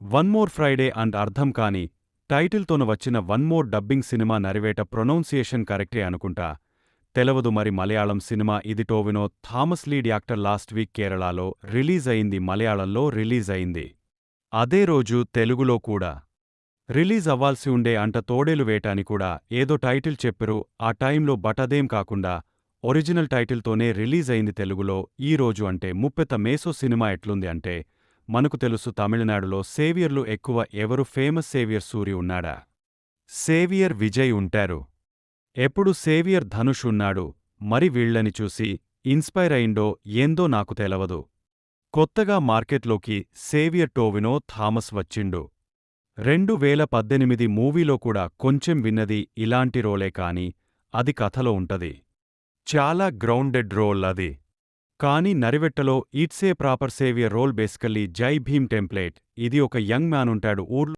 One more Friday and అర్థం కాని టైటిల్తోన వచ్చిన one more dubbing cinema Narivetta pronunciation కరెక్టే అనుకుంటా. తెలవదు మరి మలయాళం సినిమా ఇది Tovino Thomas lead actor last week కేరళలో రిలీజ్ అయింది, మలయాళంలో రిలీజ్ అయింది. అదే రోజు తెలుగులో కూడా రిలీజ్ అవ్వాల్సి ఉండే అంట. తోడేలు వేట అని కూడా ఏదో టైటిల్ చెప్పిరు ఆ టైంలో, బట్ అదేం కాకుండా ఒరిజినల్ టైటిల్తోనే రిలీజ్ అయింది తెలుగులో ఈ రోజు. అంటే ముప్పెత మేసో సినిమా ఎట్లుంది అంటే, మనకు తెలుసు తమిళనాడులో సేవియర్లు ఎక్కువ. ఎవరు ఫేమస్? సేవియర్ సూరి ఉన్నాడా, సేవియర్ విజయ్ ఉంటారు, ఎప్పుడు సేవియర్ ధనుష్ ఉన్నాడు. మరి వీళ్ళని చూసి ఇన్స్పైర్ అయిండో ఏందో నాకు తెలవదు. కొత్తగా మార్కెట్లోకి సేవియర్ టోవినో థామస్ వచ్చిండు. 2018 మూవీలో కూడా కొంచెం విన్నది ఇలాంటి రోలే కాని అది కథలో ఉంటది. చాలా గ్రౌండెడ్ రోల్ అది. కానీ నరివెట్టలో it's a proper saviour role. Basically Jai Bhim template. ఇది ఒక యంగ్ మ్యాన్ ఉంటాడు ఊర్లో.